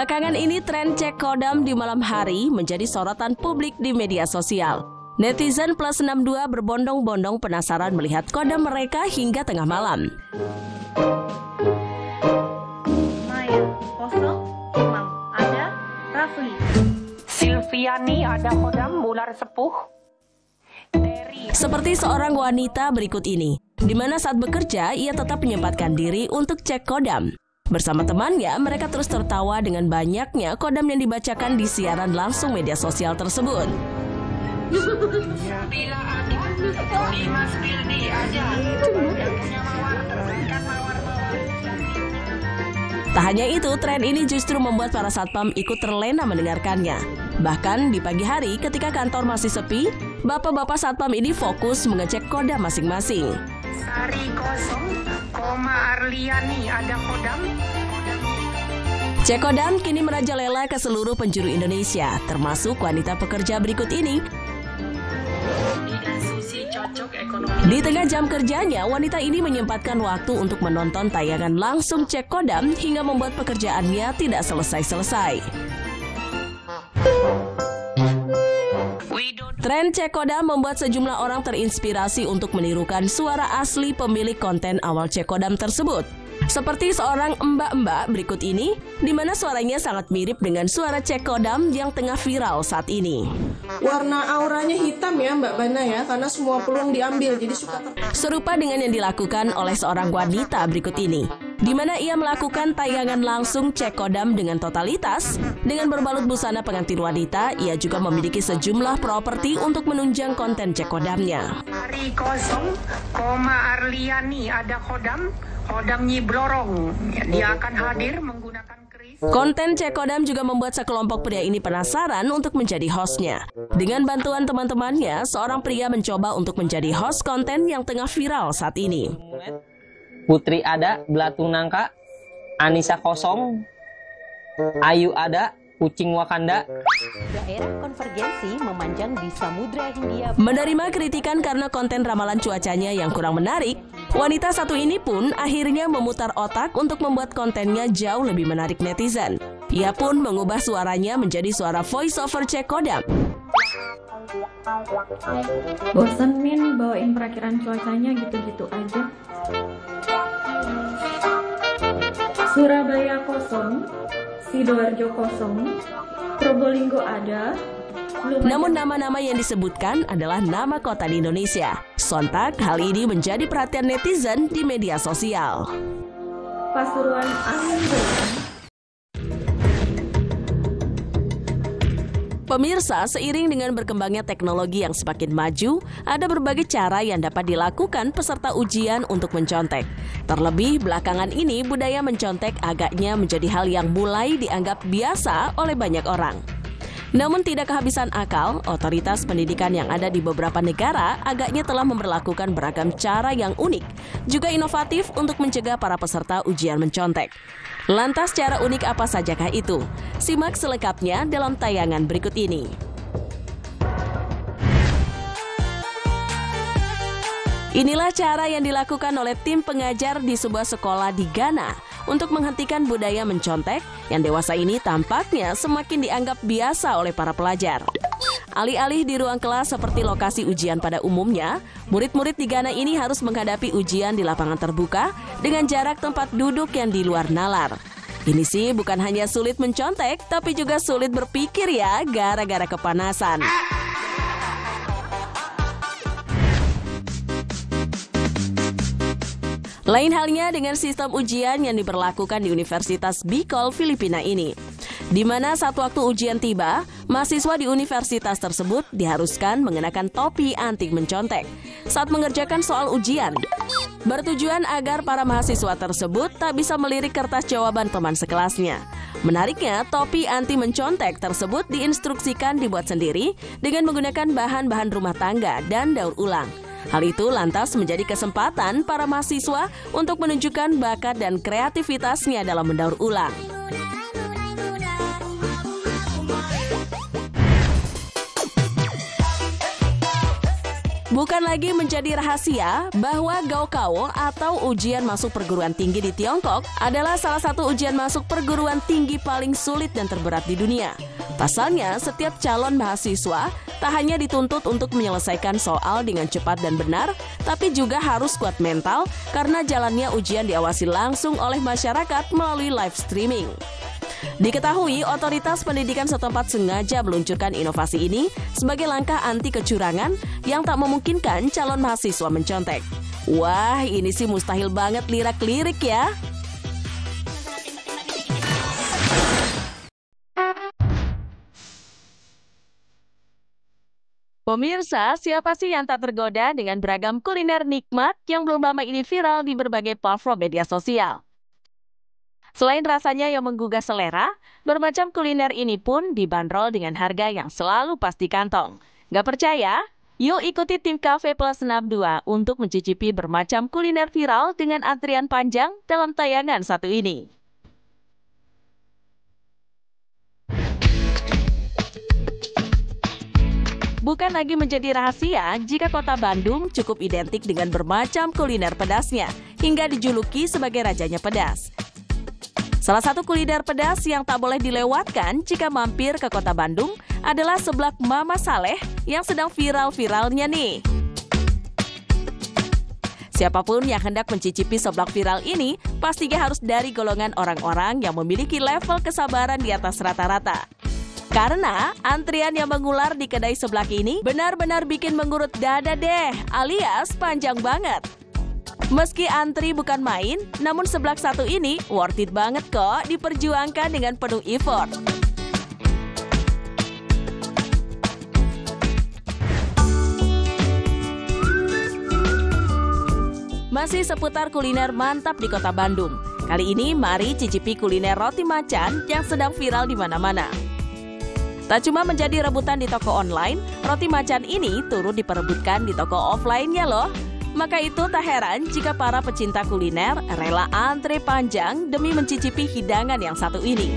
Belakangan ini tren cek kodam di malam hari menjadi sorotan publik di media sosial. Netizen plus 62 berbondong-bondong penasaran melihat kodam mereka hingga tengah malam. Maya, kosong, Imam, ada, Rafli. Silviani ada kodam ular sepuh. Seperti seorang wanita berikut ini, di mana saat bekerja ia tetap menyempatkan diri untuk cek kodam. Bersama temannya, mereka terus tertawa dengan banyaknya kodam yang dibacakan di siaran langsung media sosial tersebut. Bila ada, Dimas Bildi aja. Tak hanya itu, tren ini justru membuat para satpam ikut terlena mendengarkannya. Bahkan di pagi hari ketika kantor masih sepi, bapak-bapak satpam ini fokus mengecek kodam masing-masing. Sari kosong, Arliani ada kodam. Cek kodam kini merajalela ke seluruh penjuru Indonesia, termasuk wanita pekerja berikut ini. Di tengah jam kerjanya, wanita ini menyempatkan waktu untuk menonton tayangan langsung cek kodam hingga membuat pekerjaannya tidak selesai-selesai. Tren cek kodam membuat sejumlah orang terinspirasi untuk menirukan suara asli pemilik konten awal cek kodam tersebut. Seperti seorang mbak-mbak berikut ini, di mana suaranya sangat mirip dengan suara cek kodam yang tengah viral saat ini. Warna auranya hitam ya Mbak Bana ya, karena semua peluang diambil, jadi suka serupa dengan yang dilakukan oleh seorang wanita berikut ini, di mana ia melakukan tayangan langsung cek kodam dengan totalitas. Dengan berbalut busana pengantin wanita, ia juga memiliki sejumlah properti untuk menunjang konten cek kodamnya. Hari kosong, Arliani ada kodam Nyi Blorong. Dia akan hadir menggunakan keris. Konten cek kodam juga membuat sekelompok pria ini penasaran untuk menjadi hostnya. Dengan bantuan teman-temannya, seorang pria mencoba untuk menjadi host konten yang tengah viral saat ini. Putri ada, Belatung Nangka, Anissa kosong, Ayu ada, Kucing Wakanda. Daerah konvergensi memanjang di Samudra Hindia. Menerima kritikan karena konten ramalan cuacanya yang kurang menarik, wanita satu ini pun akhirnya memutar otak untuk membuat kontennya jauh lebih menarik netizen. Ia pun mengubah suaranya menjadi suara voice over cek kodam. Bosan Min bawain perakiran cuacanya gitu-gitu aja. Surabaya kosong, Sidoarjo kosong, Probolinggo ada. Namun nama-nama yang disebutkan adalah nama kota di Indonesia. Sontak hal ini menjadi perhatian netizen di media sosial. Pasuruan angin berang. Pemirsa, seiring dengan berkembangnya teknologi yang semakin maju, ada berbagai cara yang dapat dilakukan peserta ujian untuk mencontek. Terlebih, belakangan ini budaya mencontek agaknya menjadi hal yang mulai dianggap biasa oleh banyak orang. Namun tidak kehabisan akal, otoritas pendidikan yang ada di beberapa negara agaknya telah memberlakukan beragam cara yang unik, juga inovatif untuk mencegah para peserta ujian mencontek. Lantas cara unik apa sajakah itu? Simak selengkapnya dalam tayangan berikut ini. Inilah cara yang dilakukan oleh tim pengajar di sebuah sekolah di Ghana untuk menghentikan budaya mencontek yang dewasa ini tampaknya semakin dianggap biasa oleh para pelajar. Alih-alih di ruang kelas seperti lokasi ujian pada umumnya, murid-murid di Ghana ini harus menghadapi ujian di lapangan terbuka dengan jarak tempat duduk yang di luar nalar. Ini sih bukan hanya sulit mencontek, tapi juga sulit berpikir ya, gara-gara kepanasan. Lain halnya dengan sistem ujian yang diberlakukan di Universitas Bicol, Filipina ini, di mana saat waktu ujian tiba, mahasiswa di universitas tersebut diharuskan mengenakan topi anti mencontek saat mengerjakan soal ujian. Bertujuan agar para mahasiswa tersebut tak bisa melirik kertas jawaban teman sekelasnya. Menariknya, topi anti mencontek tersebut diinstruksikan dibuat sendiri dengan menggunakan bahan-bahan rumah tangga dan daur ulang. Hal itu lantas menjadi kesempatan para mahasiswa untuk menunjukkan bakat dan kreativitasnya dalam mendaur ulang. Bukan lagi menjadi rahasia bahwa Gaokao atau ujian masuk perguruan tinggi di Tiongkok adalah salah satu ujian masuk perguruan tinggi paling sulit dan terberat di dunia. Pasalnya, setiap calon mahasiswa tak hanya dituntut untuk menyelesaikan soal dengan cepat dan benar, tapi juga harus kuat mental karena jalannya ujian diawasi langsung oleh masyarakat melalui live streaming. Diketahui, otoritas pendidikan setempat sengaja meluncurkan inovasi ini sebagai langkah anti kecurangan yang tak memungkinkan calon mahasiswa mencontek. Wah, ini sih mustahil banget lirak-lirik ya. Pemirsa, siapa sih yang tak tergoda dengan beragam kuliner nikmat yang belum lama ini viral di berbagai platform media sosial? Selain rasanya yang menggugah selera, bermacam kuliner ini pun dibanderol dengan harga yang selalu pas di kantong. Gak percaya? Yuk ikuti tim Cafe Plus 62 untuk mencicipi bermacam kuliner viral dengan antrian panjang dalam tayangan satu ini. Bukan lagi menjadi rahasia jika kota Bandung cukup identik dengan bermacam kuliner pedasnya, hingga dijuluki sebagai rajanya pedas. Salah satu kuliner pedas yang tak boleh dilewatkan jika mampir ke kota Bandung adalah seblak Mama Saleh yang sedang viral-viralnya nih. Siapapun yang hendak mencicipi seblak viral ini pastinya harus dari golongan orang-orang yang memiliki level kesabaran di atas rata-rata. Karena antrian yang mengular di kedai seblak ini benar-benar bikin mengurut dada deh, alias panjang banget. Meski antri bukan main, namun seblak satu ini worth it banget kok diperjuangkan dengan penuh effort. Masih seputar kuliner mantap di kota Bandung. Kali ini mari cicipi kuliner roti macan yang sedang viral di mana-mana. Tak cuma menjadi rebutan di toko online, roti macan ini turut diperebutkan di toko offline-nya loh. Maka itu tak heran jika para pecinta kuliner rela antre panjang demi mencicipi hidangan yang satu ini.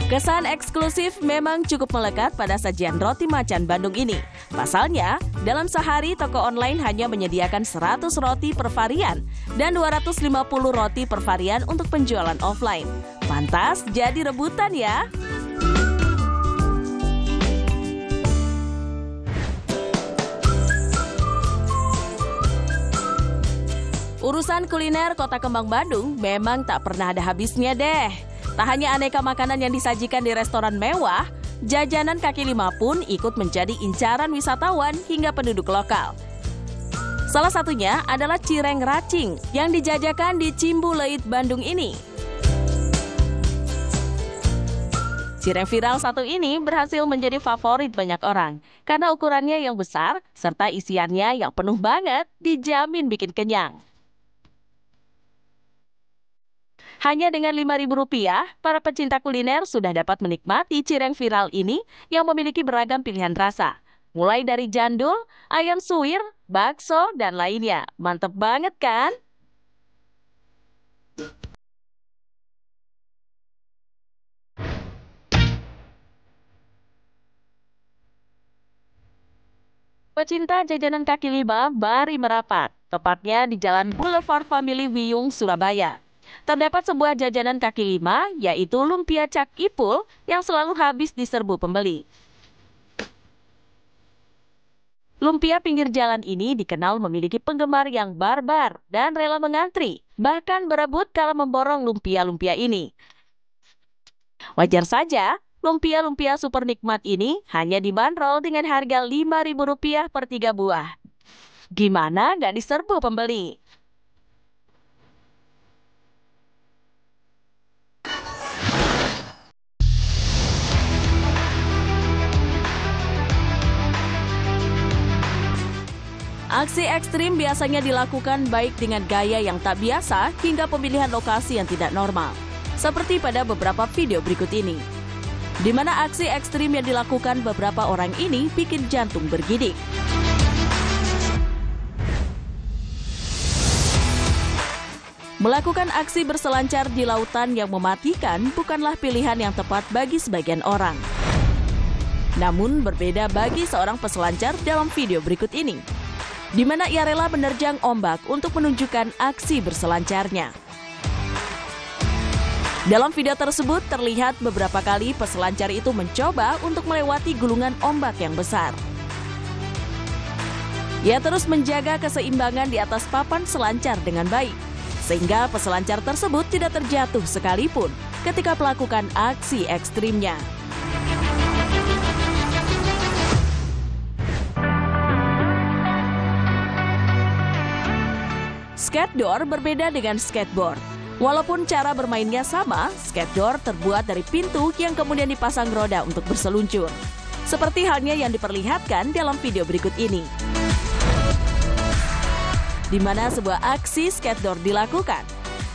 Kesan eksklusif memang cukup melekat pada sajian roti macan Bandung ini. Pasalnya, dalam sehari toko online hanya menyediakan 100 roti per varian dan 250 roti per varian untuk penjualan offline. Pantas jadi rebutan ya. Urusan kuliner Kota Kembang Bandung memang tak pernah ada habisnya deh. Tak hanya aneka makanan yang disajikan di restoran mewah, jajanan kaki lima pun ikut menjadi incaran wisatawan hingga penduduk lokal. Salah satunya adalah cireng racing yang dijajakan di Cimbuleuit Bandung ini. Cireng viral satu ini berhasil menjadi favorit banyak orang karena ukurannya yang besar serta isiannya yang penuh banget, dijamin bikin kenyang. Hanya dengan Rp5.000, para pecinta kuliner sudah dapat menikmati cireng viral ini yang memiliki beragam pilihan rasa. Mulai dari jandul, ayam suwir, bakso, dan lainnya. Mantep banget kan? Pecinta jajanan kaki lima mari merapat, tepatnya di Jalan Boulevard Family Wiyung, Surabaya. Terdapat sebuah jajanan kaki lima, yaitu lumpia Cak Ipul yang selalu habis diserbu pembeli. Lumpia pinggir jalan ini dikenal memiliki penggemar yang barbar dan rela mengantri, bahkan berebut kala memborong lumpia-lumpia ini. Wajar saja, lumpia-lumpia super nikmat ini hanya dibanderol dengan harga Rp5.000 per 3 buah. Gimana nggak diserbu pembeli? Aksi ekstrim biasanya dilakukan baik dengan gaya yang tak biasa hingga pemilihan lokasi yang tidak normal. Seperti pada beberapa video berikut ini, di mana aksi ekstrim yang dilakukan beberapa orang ini bikin jantung bergidik. Melakukan aksi berselancar di lautan yang mematikan bukanlah pilihan yang tepat bagi sebagian orang. Namun berbeda bagi seorang peselancar dalam video berikut ini, di mana ia rela menerjang ombak untuk menunjukkan aksi berselancarnya. Dalam video tersebut terlihat beberapa kali peselancar itu mencoba untuk melewati gulungan ombak yang besar. Ia terus menjaga keseimbangan di atas papan selancar dengan baik, sehingga peselancar tersebut tidak terjatuh sekalipun ketika melakukan aksi ekstrimnya. Skateboard berbeda dengan skateboard. Walaupun cara bermainnya sama, skateboard terbuat dari pintu yang kemudian dipasang roda untuk berseluncur. Seperti halnya yang diperlihatkan dalam video berikut ini, di mana sebuah aksi skateboard dilakukan.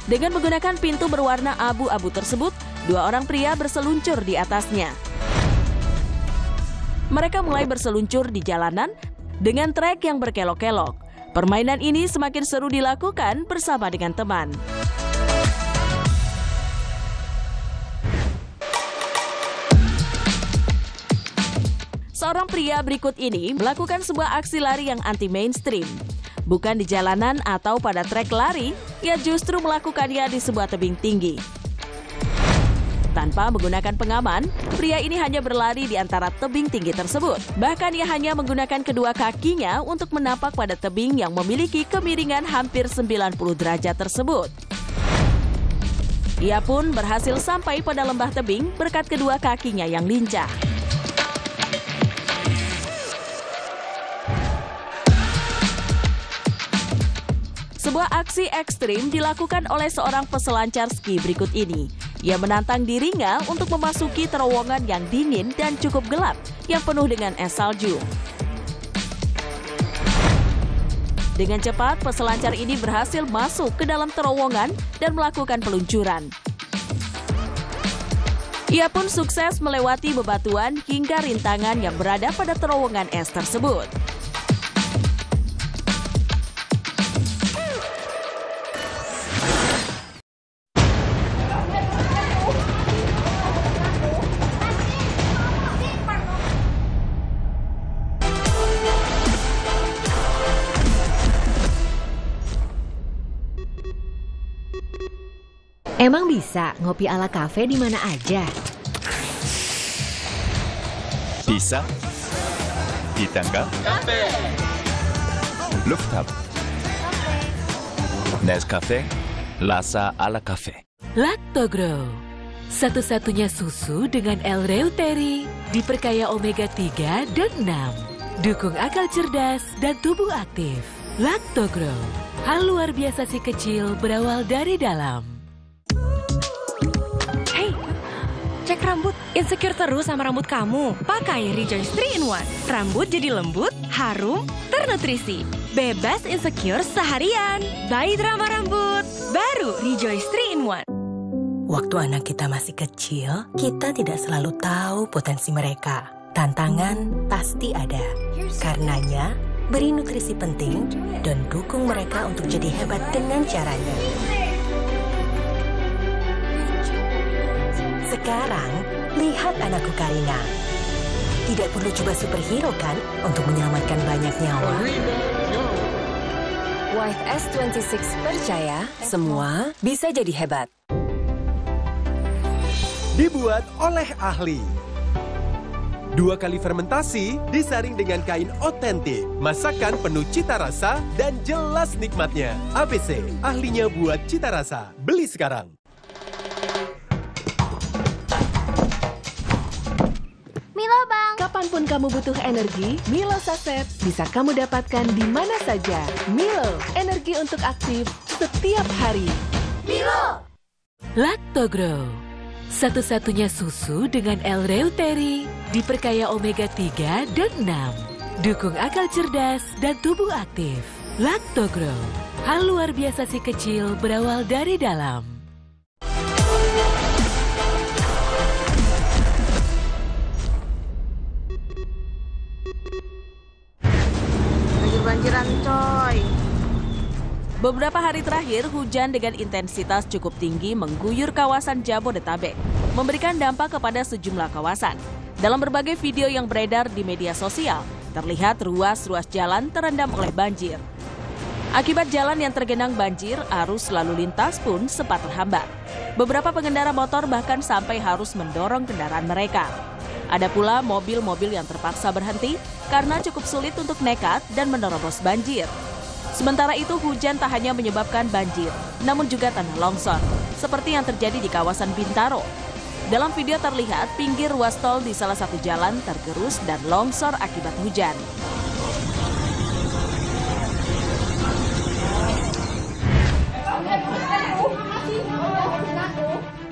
Dengan menggunakan pintu berwarna abu-abu tersebut, dua orang pria berseluncur di atasnya. Mereka mulai berseluncur di jalanan dengan trek yang berkelok-kelok. Permainan ini semakin seru dilakukan bersama dengan teman. Seorang pria berikut ini melakukan sebuah aksi lari yang anti-mainstream. Bukan di jalanan atau pada trek lari, ia justru melakukannya di sebuah tebing tinggi. Tanpa menggunakan pengaman, pria ini hanya berlari di antara tebing tinggi tersebut. Bahkan ia hanya menggunakan kedua kakinya untuk menapak pada tebing yang memiliki kemiringan hampir 90 derajat tersebut. Ia pun berhasil sampai pada lembah tebing berkat kedua kakinya yang lincah. Sebuah aksi ekstrim dilakukan oleh seorang peselancar ski berikut ini. Ia menantang dirinya untuk memasuki terowongan yang dingin dan cukup gelap, yang penuh dengan es salju. Dengan cepat, peselancar ini berhasil masuk ke dalam terowongan dan melakukan peluncuran. Ia pun sukses melewati bebatuan hingga rintangan yang berada pada terowongan es tersebut. Emang bisa ngopi ala kafe di mana aja? Bisa. Di tangga. Kafe. Rooftop. Nescafe. Lasa ala kafe. Lactogrow. Satu-satunya susu dengan L-reuteri. Diperkaya omega 3 dan 6. Dukung akal cerdas dan tubuh aktif. Lactogrow. Hal luar biasa si kecil berawal dari dalam. Cek rambut, insecure terus sama rambut kamu. Pakai Rejoice 3-in-1. Rambut jadi lembut, harum, ternutrisi. Bebas insecure seharian. By Drama Rambut. Baru Rejoice 3-in-1. Waktu anak kita masih kecil, kita tidak selalu tahu potensi mereka. Tantangan pasti ada. Karenanya, beri nutrisi penting dan dukung mereka untuk jadi hebat dengan caranya. Sekarang, lihat anakku Karina. Tidak perlu coba superhero kan untuk menyelamatkan banyak nyawa. White S26 percaya semua bisa jadi hebat. Dibuat oleh ahli. 2 kali fermentasi disaring dengan kain otentik. Masakan penuh cita rasa dan jelas nikmatnya. ABC, ahlinya buat cita rasa. Beli sekarang. Milo Bang. Kapanpun kamu butuh energi, Milo Saset bisa kamu dapatkan di mana saja. Milo, energi untuk aktif setiap hari. Milo. Lactogrow. Satu-satunya susu dengan L-reuteri. Diperkaya omega 3 dan 6. Dukung akal cerdas dan tubuh aktif. Lactogrow. Hal luar biasa si kecil berawal dari dalam. Banjiran coy. Beberapa hari terakhir, hujan dengan intensitas cukup tinggi mengguyur kawasan Jabodetabek, memberikan dampak kepada sejumlah kawasan. Dalam berbagai video yang beredar di media sosial, terlihat ruas-ruas jalan terendam oleh banjir. Akibat jalan yang tergenang banjir, arus lalu lintas pun sempat terhambat. Beberapa pengendara motor bahkan sampai harus mendorong kendaraan mereka. Ada pula mobil-mobil yang terpaksa berhenti karena cukup sulit untuk nekat dan menerobos banjir. Sementara itu, hujan tak hanya menyebabkan banjir, namun juga tanah longsor, seperti yang terjadi di kawasan Bintaro. Dalam video terlihat pinggir ruas tol di salah satu jalan tergerus dan longsor akibat hujan.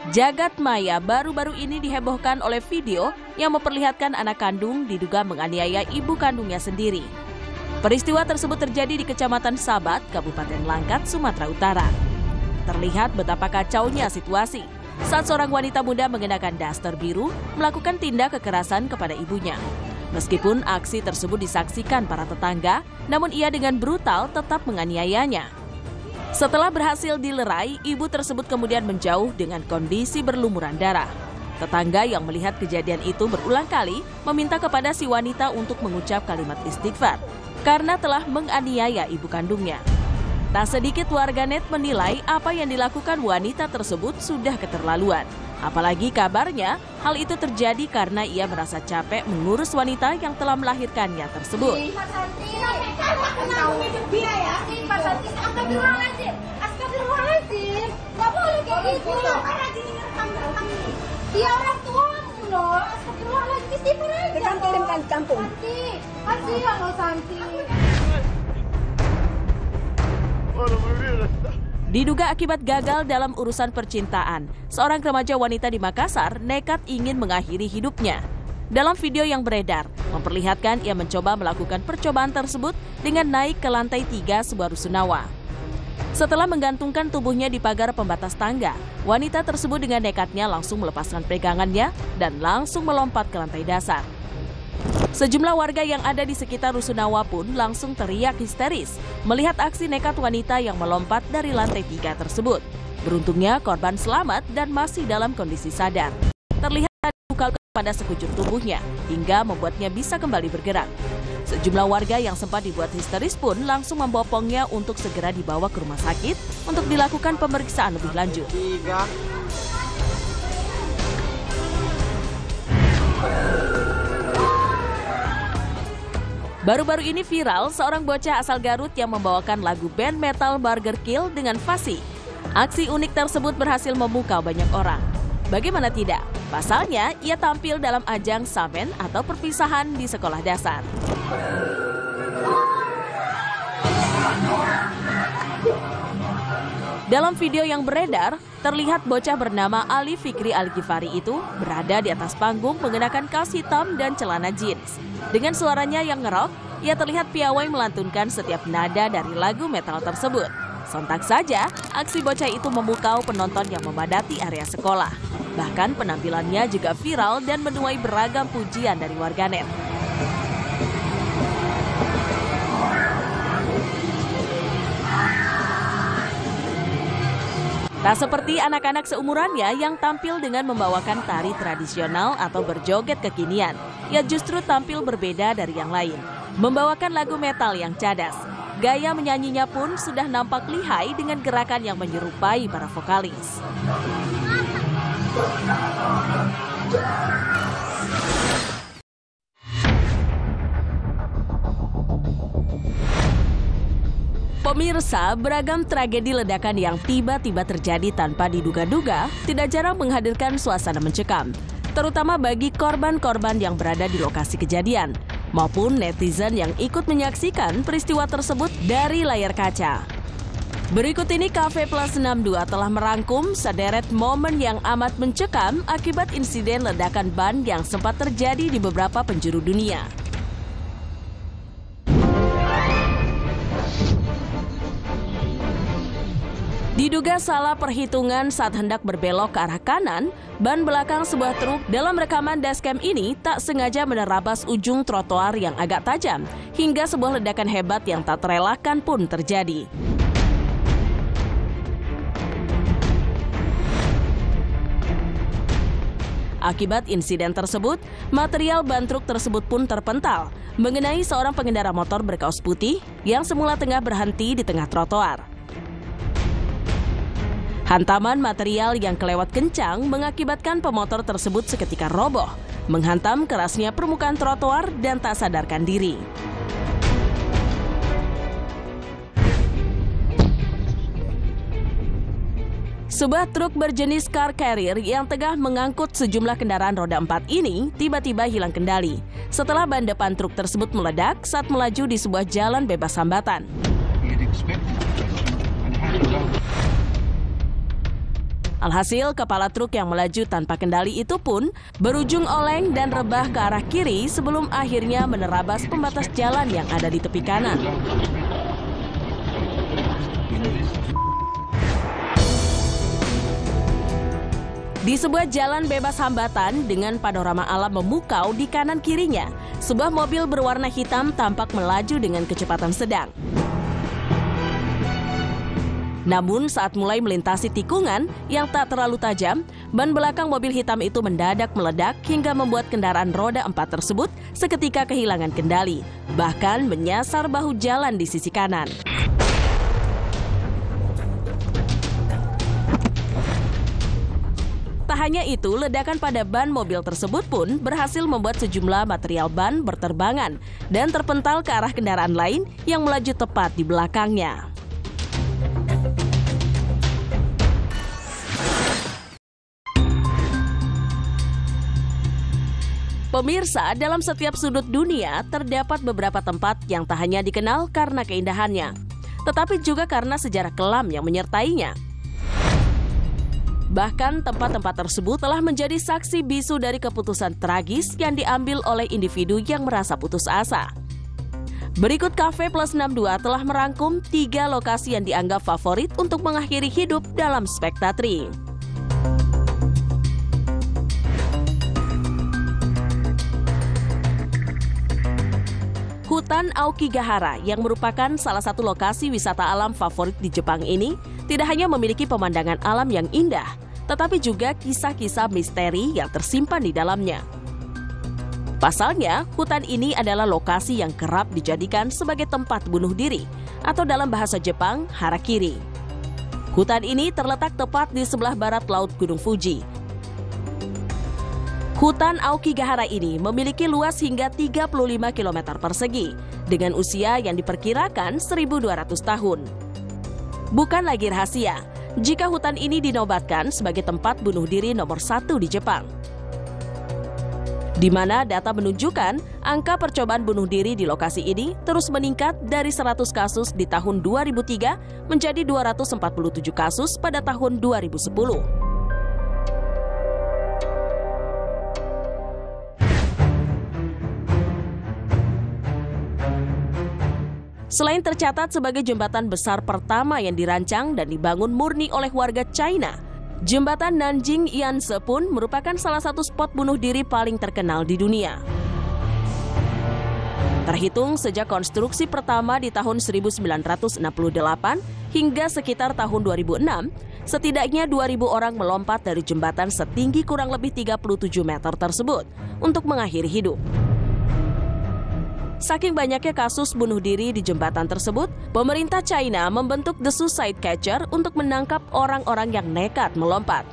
Jagat maya baru-baru ini dihebohkan oleh video yang memperlihatkan anak kandung diduga menganiaya ibu kandungnya sendiri. Peristiwa tersebut terjadi di Kecamatan Sabat, Kabupaten Langkat, Sumatera Utara. Terlihat betapa kacaunya situasi saat seorang wanita muda mengenakan daster biru melakukan tindak kekerasan kepada ibunya. Meskipun aksi tersebut disaksikan para tetangga, namun ia dengan brutal tetap menganiayanya. Setelah berhasil dilerai, ibu tersebut kemudian menjauh dengan kondisi berlumuran darah. Tetangga yang melihat kejadian itu berulang kali meminta kepada si wanita untuk mengucap kalimat istighfar karena telah menganiaya ibu kandungnya. Tak sedikit warganet menilai apa yang dilakukan wanita tersebut sudah keterlaluan. Apalagi kabarnya hal itu terjadi karena ia merasa capek mengurus wanita yang telah melahirkannya tersebut. Dia orang tuamu loh, astagfirullahaladzim, istighfar aja. Kita kirimkan ke kampung. Kasihan loh Santi. Diduga akibat gagal dalam urusan percintaan, seorang remaja wanita di Makassar nekat ingin mengakhiri hidupnya. Dalam video yang beredar, memperlihatkan ia mencoba melakukan percobaan tersebut dengan naik ke lantai 3 sebuah rusunawa. Setelah menggantungkan tubuhnya di pagar pembatas tangga, wanita tersebut dengan nekatnya langsung melepaskan pegangannya dan langsung melompat ke lantai dasar. Sejumlah warga yang ada di sekitar rusunawa pun langsung teriak histeris melihat aksi nekat wanita yang melompat dari lantai 3 tersebut. Beruntungnya korban selamat dan masih dalam kondisi sadar. Terlihat ada luka pada sekujur tubuhnya hingga membuatnya bisa kembali bergerak. Sejumlah warga yang sempat dibuat histeris pun langsung membopongnya untuk segera dibawa ke rumah sakit untuk dilakukan pemeriksaan lebih lanjut. Baru-baru ini viral seorang bocah asal Garut yang membawakan lagu band metal Burger Kill dengan fasih. Aksi unik tersebut berhasil memukau banyak orang. Bagaimana tidak? Pasalnya, ia tampil dalam ajang samen atau perpisahan di sekolah dasar. Dalam video yang beredar, terlihat bocah bernama Ali Fikri Al-Ghifari itu berada di atas panggung mengenakan kaos hitam dan celana jeans. Dengan suaranya yang ngerok, ia terlihat piawai melantunkan setiap nada dari lagu metal tersebut. Sontak saja, aksi bocah itu memukau penonton yang memadati area sekolah. Bahkan penampilannya juga viral dan menuai beragam pujian dari warganet. Tak seperti anak-anak seumurannya yang tampil dengan membawakan tari tradisional atau berjoget kekinian. Ia justru tampil berbeda dari yang lain. Membawakan lagu metal yang cadas. Gaya menyanyinya pun sudah nampak lihai dengan gerakan yang menyerupai para vokalis. Pemirsa, beragam tragedi ledakan yang tiba-tiba terjadi tanpa diduga-duga tidak jarang menghadirkan suasana mencekam, terutama bagi korban-korban yang berada di lokasi kejadian, maupun netizen yang ikut menyaksikan peristiwa tersebut dari layar kaca. Berikut ini Cafe Plus 62 telah merangkum sederet momen yang amat mencekam akibat insiden ledakan ban yang sempat terjadi di beberapa penjuru dunia. Diduga salah perhitungan saat hendak berbelok ke arah kanan, ban belakang sebuah truk dalam rekaman dashcam ini tak sengaja menerabas ujung trotoar yang agak tajam, hingga sebuah ledakan hebat yang tak terelakkan pun terjadi. Akibat insiden tersebut, material ban truk tersebut pun terpental mengenai seorang pengendara motor berkaos putih yang semula tengah berhenti di tengah trotoar. Hantaman material yang kelewat kencang mengakibatkan pemotor tersebut seketika roboh, menghantam kerasnya permukaan trotoar dan tak sadarkan diri. Sebuah truk berjenis car carrier yang tengah mengangkut sejumlah kendaraan roda 4 ini tiba-tiba hilang kendali setelah ban depan truk tersebut meledak saat melaju di sebuah jalan bebas hambatan. Alhasil, kepala truk yang melaju tanpa kendali itu pun berujung oleng dan rebah ke arah kiri sebelum akhirnya menerabas pembatas jalan yang ada di tepi kanan. Di sebuah jalan bebas hambatan dengan panorama alam memukau di kanan kirinya, sebuah mobil berwarna hitam tampak melaju dengan kecepatan sedang. Namun saat mulai melintasi tikungan yang tak terlalu tajam, ban belakang mobil hitam itu mendadak meledak hingga membuat kendaraan roda 4 tersebut seketika kehilangan kendali, bahkan menyasar bahu jalan di sisi kanan. Tak hanya itu, ledakan pada ban mobil tersebut pun berhasil membuat sejumlah material ban berterbangan dan terpental ke arah kendaraan lain yang melaju tepat di belakangnya. Pemirsa, dalam setiap sudut dunia terdapat beberapa tempat yang tak hanya dikenal karena keindahannya, tetapi juga karena sejarah kelam yang menyertainya. Bahkan tempat-tempat tersebut telah menjadi saksi bisu dari keputusan tragis yang diambil oleh individu yang merasa putus asa. Berikut Cafe Plus 62 telah merangkum 3 lokasi yang dianggap favorit untuk mengakhiri hidup dalam Spektatri. Hutan Aokigahara yang merupakan salah satu lokasi wisata alam favorit di Jepang ini tidak hanya memiliki pemandangan alam yang indah, tetapi juga kisah-kisah misteri yang tersimpan di dalamnya. Pasalnya, hutan ini adalah lokasi yang kerap dijadikan sebagai tempat bunuh diri, atau dalam bahasa Jepang, harakiri. Hutan ini terletak tepat di sebelah barat Laut Gunung Fuji. Hutan Aokigahara ini memiliki luas hingga 35 km persegi, dengan usia yang diperkirakan 1.200 tahun. Bukan lagi rahasia, jika hutan ini dinobatkan sebagai tempat bunuh diri nomor 1 di Jepang. Di mana data menunjukkan angka percobaan bunuh diri di lokasi ini terus meningkat dari 100 kasus di tahun 2003 menjadi 247 kasus pada tahun 2010. Selain tercatat sebagai jembatan besar pertama yang dirancang dan dibangun murni oleh warga China, jembatan Nanjing Yanse pun merupakan salah satu spot bunuh diri paling terkenal di dunia. Terhitung sejak konstruksi pertama di tahun 1968 hingga sekitar tahun 2006, setidaknya 2.000 orang melompat dari jembatan setinggi kurang lebih 37 meter tersebut untuk mengakhiri hidup. Saking banyaknya kasus bunuh diri di jembatan tersebut, pemerintah China membentuk The Suicide Catcher untuk menangkap orang-orang yang nekat melompat.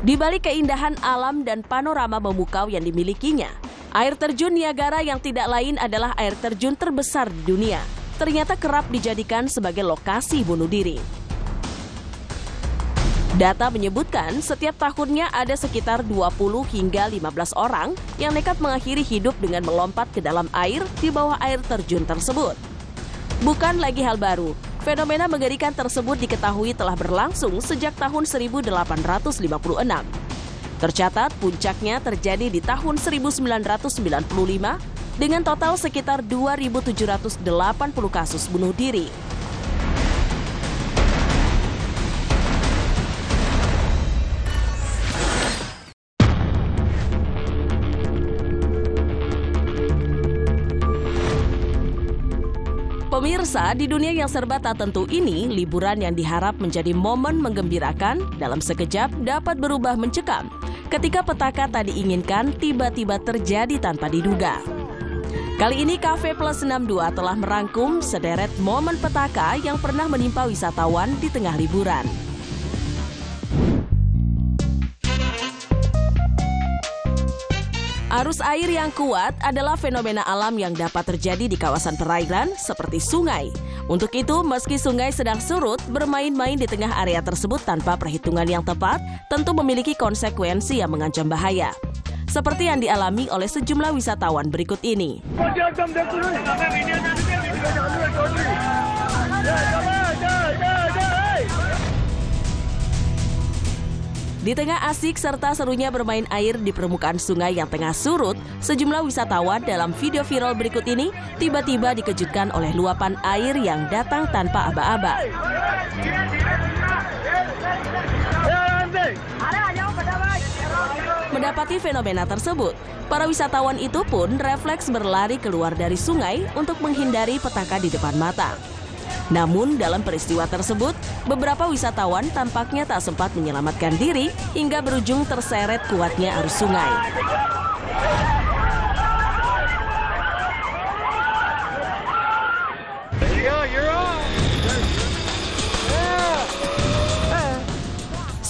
Di balik keindahan alam dan panorama memukau yang dimilikinya, air terjun Niagara yang tidak lain adalah air terjun terbesar di dunia, ternyata kerap dijadikan sebagai lokasi bunuh diri. Data menyebutkan setiap tahunnya ada sekitar 20 hingga 15 orang yang nekat mengakhiri hidup dengan melompat ke dalam air di bawah air terjun tersebut. Bukan lagi hal baru, fenomena mengerikan tersebut diketahui telah berlangsung sejak tahun 1856. Tercatat puncaknya terjadi di tahun 1995 dengan total sekitar 2.780 kasus bunuh diri. Pemirsa, di dunia yang serba tak tentu ini, liburan yang diharap menjadi momen menggembirakan dalam sekejap dapat berubah mencekam. Ketika petaka tak diinginkan tiba-tiba terjadi tanpa diduga. Kali ini Cafe Plus 62 telah merangkum sederet momen petaka yang pernah menimpa wisatawan di tengah liburan. Arus air yang kuat adalah fenomena alam yang dapat terjadi di kawasan perairan seperti sungai. Untuk itu, meski sungai sedang surut, bermain-main di tengah area tersebut tanpa perhitungan yang tepat tentu memiliki konsekuensi yang mengancam bahaya. Seperti yang dialami oleh sejumlah wisatawan berikut ini. Di tengah asik serta serunya bermain air di permukaan sungai yang tengah surut, sejumlah wisatawan dalam video viral berikut ini tiba-tiba dikejutkan oleh luapan air yang datang tanpa aba-aba. Mendapati fenomena tersebut, para wisatawan itu pun refleks berlari keluar dari sungai untuk menghindari petaka di depan mata. Namun dalam peristiwa tersebut, beberapa wisatawan tampaknya tak sempat menyelamatkan diri hingga berujung terseret kuatnya arus sungai.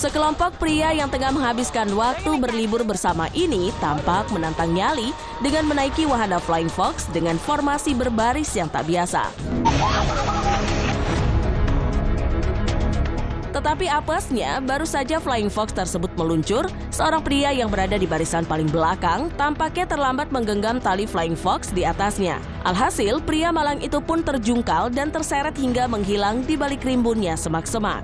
Sekelompok pria yang tengah menghabiskan waktu berlibur bersama ini tampak menantang nyali dengan menaiki wahana Flying Fox dengan formasi berbaris yang tak biasa. Tetapi apesnya, baru saja Flying Fox tersebut meluncur, seorang pria yang berada di barisan paling belakang tampaknya terlambat menggenggam tali Flying Fox di atasnya. Alhasil, pria malang itu pun terjungkal dan terseret hingga menghilang di balik rimbunnya semak-semak.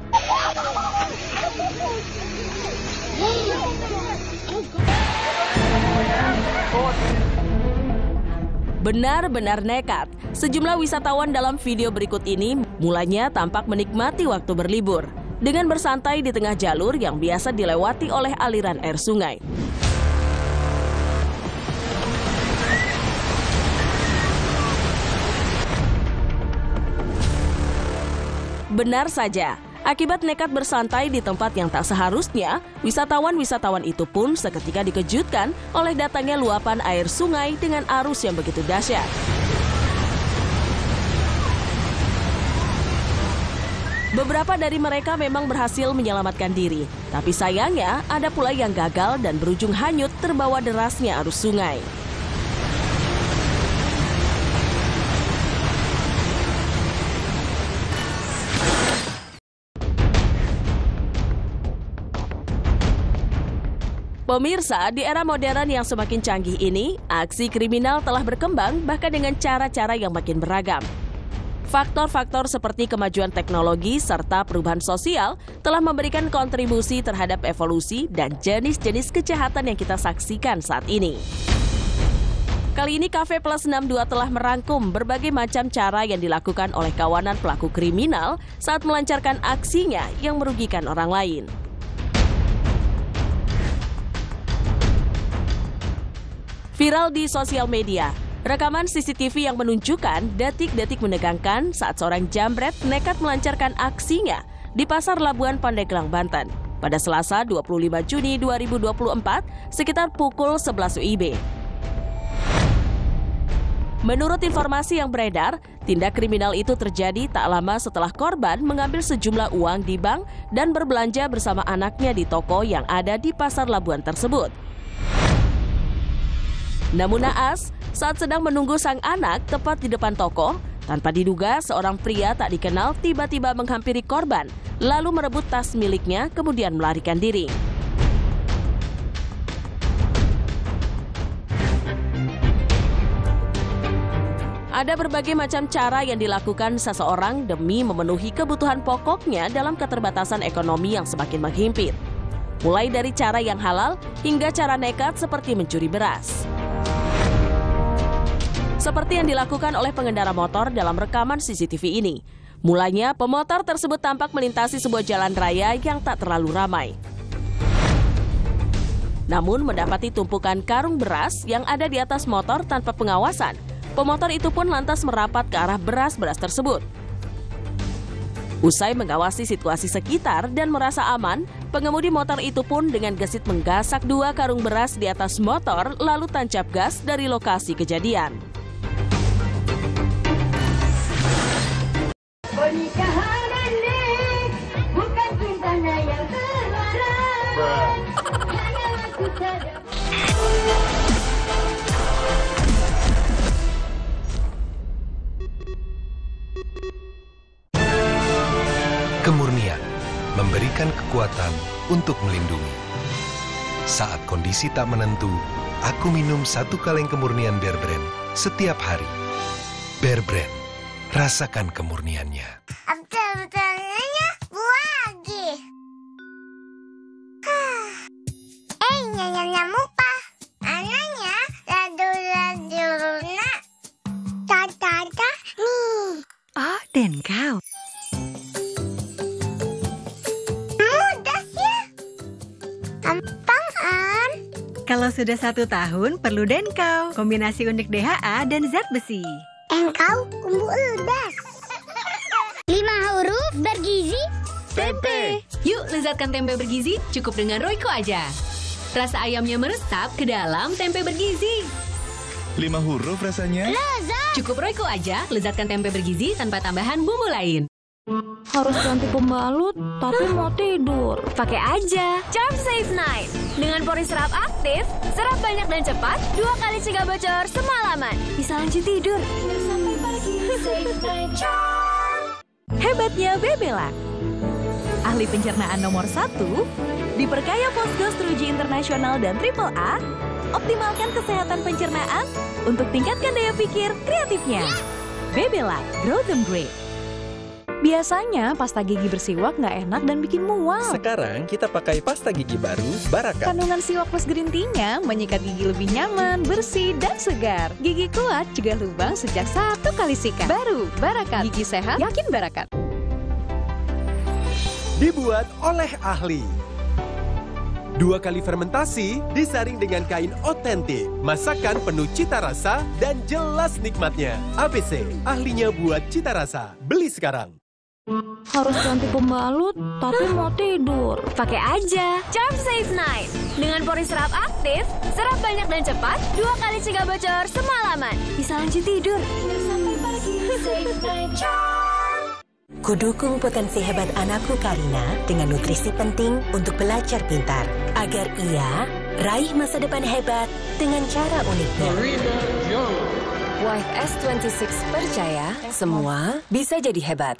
Benar-benar nekat. Sejumlah wisatawan dalam video berikut ini mulanya tampak menikmati waktu berlibur dengan bersantai di tengah jalur yang biasa dilewati oleh aliran air sungai. Benar saja, akibat nekat bersantai di tempat yang tak seharusnya, wisatawan-wisatawan itu pun seketika dikejutkan oleh datangnya luapan air sungai dengan arus yang begitu dahsyat. Beberapa dari mereka memang berhasil menyelamatkan diri, tapi sayangnya ada pula yang gagal dan berujung hanyut terbawa derasnya arus sungai. Pemirsa, di era modern yang semakin canggih ini, aksi kriminal telah berkembang bahkan dengan cara-cara yang makin beragam. Faktor-faktor seperti kemajuan teknologi serta perubahan sosial telah memberikan kontribusi terhadap evolusi dan jenis-jenis kejahatan yang kita saksikan saat ini. Kali ini Cafe Plus 62 telah merangkum berbagai macam cara yang dilakukan oleh kawanan pelaku kriminal saat melancarkan aksinya yang merugikan orang lain. Viral di sosial media, rekaman CCTV yang menunjukkan detik-detik menegangkan saat seorang jambret nekat melancarkan aksinya di Pasar Labuan Pandeglang, Banten pada Selasa 25 Juni 2024 sekitar pukul 11 WIB. Menurut informasi yang beredar, tindak kriminal itu terjadi tak lama setelah korban mengambil sejumlah uang di bank dan berbelanja bersama anaknya di toko yang ada di Pasar Labuan tersebut. Namun naas, saat sedang menunggu sang anak tepat di depan toko, tanpa diduga seorang pria tak dikenal tiba-tiba menghampiri korban, lalu merebut tas miliknya kemudian melarikan diri. Ada berbagai macam cara yang dilakukan seseorang demi memenuhi kebutuhan pokoknya dalam keterbatasan ekonomi yang semakin menghimpit. Mulai dari cara yang halal hingga cara nekat seperti mencuri beras. Seperti yang dilakukan oleh pengendara motor dalam rekaman CCTV ini. Mulanya, pemotor tersebut tampak melintasi sebuah jalan raya yang tak terlalu ramai. Namun, mendapati tumpukan karung beras yang ada di atas motor tanpa pengawasan, Pemotor itu pun lantas merapat ke arah beras-beras tersebut. Usai mengawasi situasi sekitar dan merasa aman, pengemudi motor itu pun dengan gesit menggasak 2 karung beras di atas motor lalu tancap gas dari lokasi kejadian. Pernikahan ini bukan cintanya yang terlarang. Hanya aku saja. Kemurnian memberikan kekuatan untuk melindungi. Saat kondisi tak menentu, aku minum 1 kaleng kemurnian Bear Brand setiap hari. Bear Brand, rasakan kemurniannya. Betul-betulnya buagi. Nyamuk pa. Anaknya ladu-laduna. Tata-tata nih. Oh, Denkau. Kalau sudah 1 tahun, perlu Denkau. Kombinasi unik DHA dan zat besi. Engkau kumbu udas. 5 huruf bergizi. Tempe. Yuk lezatkan tempe bergizi cukup dengan Royco aja. Rasa ayamnya meresap ke dalam tempe bergizi. 5 huruf rasanya. Lezat. Cukup Royco aja, lezatkan tempe bergizi tanpa tambahan bumbu lain. Harus ganti pembalut, tapi mau tidur. Pakai aja Charm Safe Night. Dengan pori serap aktif, serap banyak dan cepat, 2 kali cegah bocor semalaman. Bisa lanjut tidur. Sampai pagi, Safe Night Charm. Hebatnya Bebelac. Ahli pencernaan nomor 1, diperkaya Fosgos teruji internasional dan AAA, optimalkan kesehatan pencernaan untuk tingkatkan daya pikir kreatifnya. Bebelac, grow them great. Biasanya pasta gigi bersiwak nggak enak dan bikin mual. Sekarang kita pakai pasta gigi baru, Barakat. Kandungan siwak plus green tea-nya menyikat gigi lebih nyaman, bersih, dan segar. Gigi kuat cegah lubang sejak 1 kali sikat. Baru, Barakat. Gigi sehat, yakin Barakat. Dibuat oleh ahli. 2 kali fermentasi, disaring dengan kain otentik. Masakan penuh cita rasa dan jelas nikmatnya. ABC, ahlinya buat cita rasa. Beli sekarang. Harus ganti pembalut, tapi mau tidur. Pakai aja Charm Safe Night. Dengan pori serap aktif, serap banyak dan cepat, 2 kali cegah bocor semalaman. Bisa lanjut tidur. Sampai pagi, Safe Night Charm. Kudukung potensi hebat anakku Karina dengan nutrisi penting untuk belajar pintar. Agar ia raih masa depan hebat dengan cara uniknya. Wife S26 percaya semua bisa jadi hebat.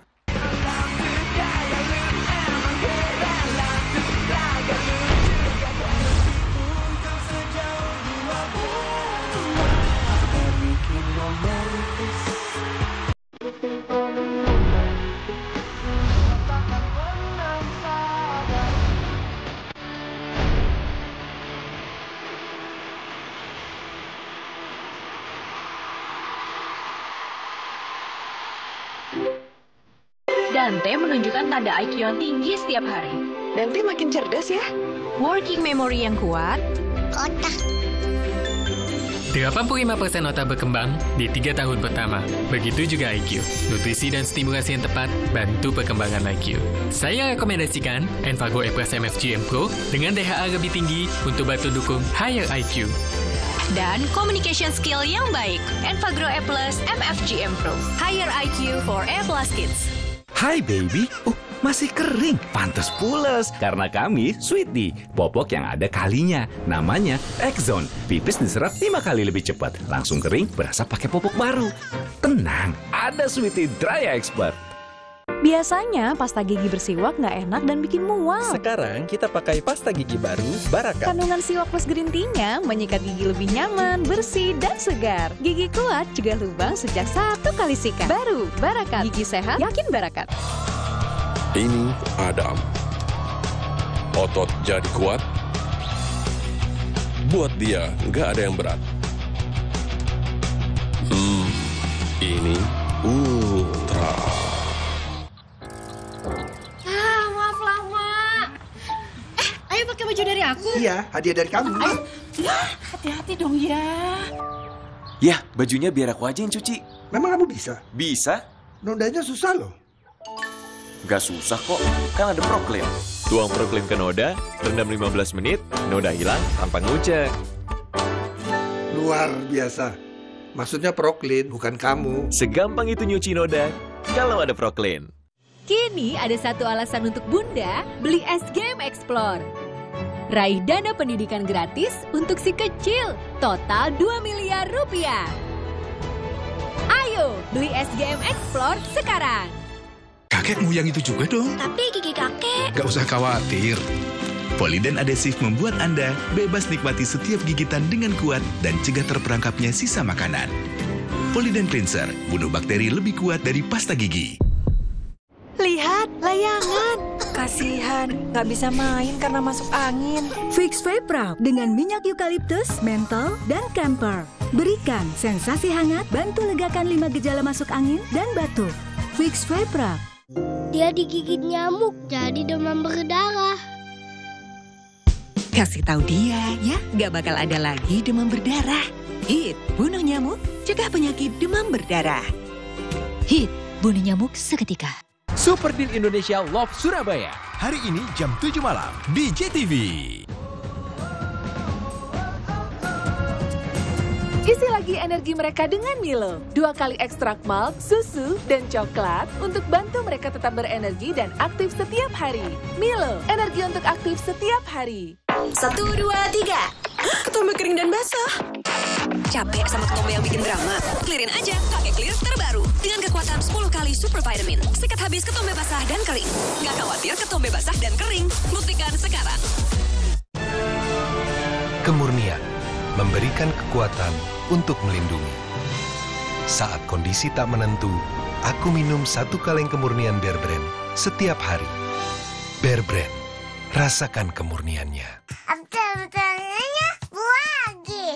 Dante menunjukkan tanda IQ yang tinggi setiap hari. Dante makin cerdas ya. Working memory yang kuat. Kotak. 85% otak berkembang di 3 tahun pertama. Begitu juga IQ. Nutrisi dan stimulasi yang tepat bantu perkembangan IQ. Saya rekomendasikan Enfagrow A+ MFGM Pro dengan DHA lebih tinggi untuk bantu dukung higher IQ. Dan communication skill yang baik. Enfagrow A+ MFGM Pro. Higher IQ for A+ Kids. Hai baby, masih kering, pantas pules. Karena kami Sweetie, popok yang ada kalinya. Namanya X-Zone, pipis diserap 5 kali lebih cepat. Langsung kering, berasa pakai popok baru. Tenang, ada Sweetie Dry Expert. Biasanya pasta gigi bersiwak nggak enak dan bikin mual. Sekarang kita pakai pasta gigi baru, Barakat. Kandungan siwak plus green tea-nya menyikat gigi lebih nyaman, bersih, dan segar. Gigi kuat cegah lubang sejak 1 kali sikat. Baru, Barakat. Gigi sehat, yakin Barakat. Ini Adam. Otot jadi kuat. Buat dia nggak ada yang berat. Ini Ultra. Maaf lama. Ayo pakai baju dari aku. Iya, hadiah dari kamu. Ayo. Ya, hati-hati dong ya. Ya, bajunya biar aku aja yang cuci. Memang kamu bisa? Bisa. Nodanya susah loh. Gak susah kok, kan ada Proclean. Tuang Proclean ke noda, rendam 15 menit, noda hilang tanpa ngucek. Luar biasa. Maksudnya Proclean, bukan kamu. Segampang itu nyuci noda, kalau ada Proclean. Kini ada satu alasan untuk Bunda beli SGM Explore. Raih dana pendidikan gratis untuk si kecil, total 2 miliar rupiah. Ayo, beli SGM Explore sekarang. Kakekmu yang itu juga dong. Tapi gigi kakek. Gak usah khawatir. Poliden Adhesive membuat Anda bebas nikmati setiap gigitan dengan kuat dan cegah terperangkapnya sisa makanan. Poliden Cleanser, bunuh bakteri lebih kuat dari pasta gigi. Lihat, layangan. Kasihan, nggak bisa main karena masuk angin. Fix Vapor dengan minyak eukaliptus, mentol, dan camphor. Berikan sensasi hangat, bantu legakan 5 gejala masuk angin dan batuk. Fix Vapor. Dia digigit nyamuk, jadi demam berdarah. Kasih tahu dia ya, nggak bakal ada lagi demam berdarah. HIT, bunuh nyamuk, cegah penyakit demam berdarah. HIT, bunuh nyamuk seketika. Super Deal Indonesia Love Surabaya. Hari ini jam 7 malam di JTV. Isi lagi energi mereka dengan Milo. 2 kali ekstrak malt, susu, dan coklat untuk bantu mereka tetap berenergi dan aktif setiap hari. Milo, energi untuk aktif setiap hari. 1, 2, 3. Ketombe kering dan basah. Capek sama ketombe yang bikin drama? Clearin aja, pakai Clear terbaru. Dengan kekuatan 10 kali super vitamin. Sikat habis ketombe basah dan kering. Nggak khawatir ketombe basah dan kering. Buktikan sekarang. Kemurnian, memberikan kekuatan untuk melindungi. Saat kondisi tak menentu, aku minum 1 kaleng kemurnian Bear Brand setiap hari. Bear Brand, rasakan kemurniannya. Betul-betulnya buagi.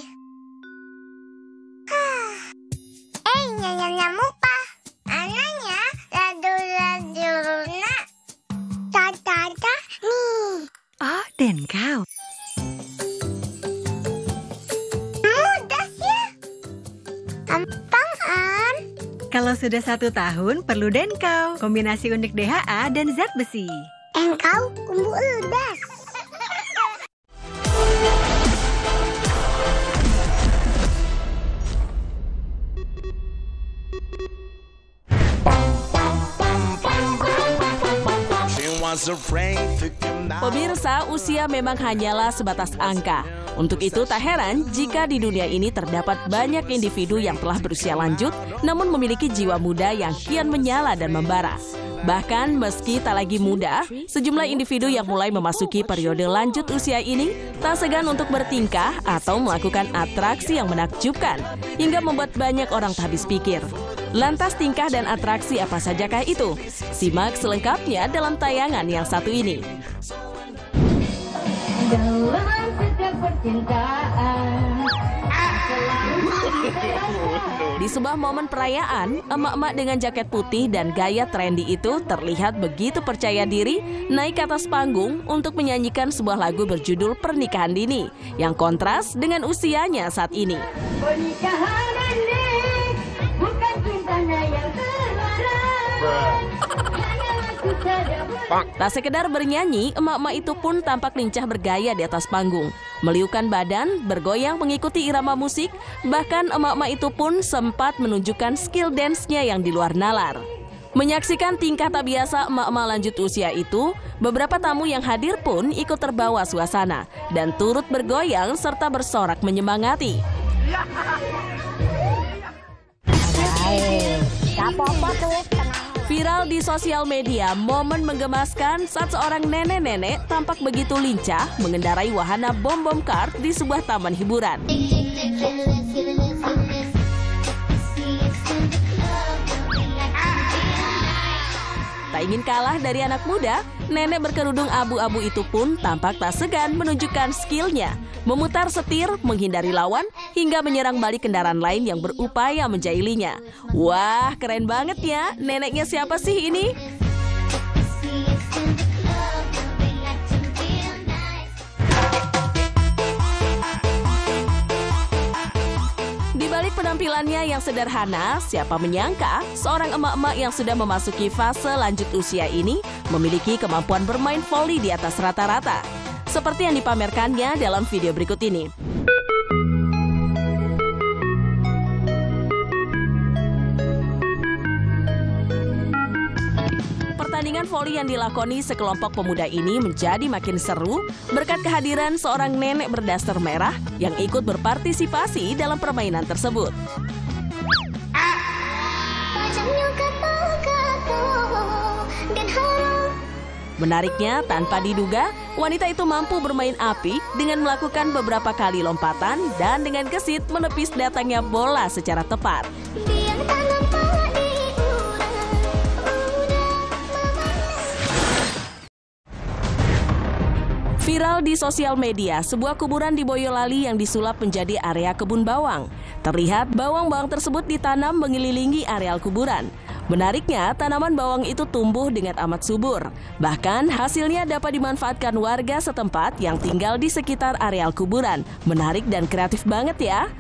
Nyamuk pak. Anaknya ladu-laduna. Tata-tata nih. Oh, dan kau. Mudah ya. Gampang. Kalau sudah 1 tahun, perlu Denkau. Kombinasi unik DHA dan zat besi. Engkau kumbu udas. Pemirsa, usia memang hanyalah sebatas angka. Untuk itu tak heran jika di dunia ini terdapat banyak individu yang telah berusia lanjut namun memiliki jiwa muda yang kian menyala dan membara. Bahkan meski tak lagi muda, sejumlah individu yang mulai memasuki periode lanjut usia ini tak segan untuk bertingkah atau melakukan atraksi yang menakjubkan hingga membuat banyak orang tak habis pikir. Lantas tingkah dan atraksi apa sajakah itu? Simak selengkapnya dalam tayangan yang satu ini. Dalam setiap percintaan. Di sebuah momen perayaan, emak-emak dengan jaket putih dan gaya trendy itu terlihat begitu percaya diri naik ke atas panggung untuk menyanyikan sebuah lagu berjudul Pernikahan Dini yang kontras dengan usianya saat ini. Pernikahan ini bukan cintanya yang terlarang. Tak sekedar bernyanyi, emak-emak itu pun tampak lincah bergaya di atas panggung. Meliukan badan, bergoyang mengikuti irama musik, bahkan emak-emak itu pun sempat menunjukkan skill dance-nya yang di luar nalar. Menyaksikan tingkah tak biasa emak-emak lanjut usia itu, beberapa tamu yang hadir pun ikut terbawa suasana dan turut bergoyang serta bersorak menyemangati. Viral di sosial media, momen menggemaskan saat seorang nenek-nenek tampak begitu lincah mengendarai wahana bom-bom kart di sebuah taman hiburan. Tak ingin kalah dari anak muda, nenek berkerudung abu-abu itu pun tampak tak segan menunjukkan skillnya, memutar setir, menghindari lawan, hingga menyerang balik kendaraan lain yang berupaya menjailinya. Wah, keren banget ya. Neneknya siapa sih ini? Di balik penampilannya yang sederhana, siapa menyangka seorang emak-emak yang sudah memasuki fase lanjut usia ini memiliki kemampuan bermain voli di atas rata-rata. Seperti yang dipamerkannya dalam video berikut ini. Pertandingan voli yang dilakoni sekelompok pemuda ini menjadi makin seru berkat kehadiran seorang nenek berdaster merah yang ikut berpartisipasi dalam permainan tersebut. Menariknya, tanpa diduga, wanita itu mampu bermain api dengan melakukan beberapa kali lompatan dan dengan gesit menepis datangnya bola secara tepat. Viral di sosial media, sebuah kuburan di Boyolali yang disulap menjadi area kebun bawang. Terlihat bawang-bawang tersebut ditanam mengelilingi areal kuburan. Menariknya, tanaman bawang itu tumbuh dengan amat subur. Bahkan, hasilnya dapat dimanfaatkan warga setempat yang tinggal di sekitar areal kuburan. Menarik dan kreatif banget ya.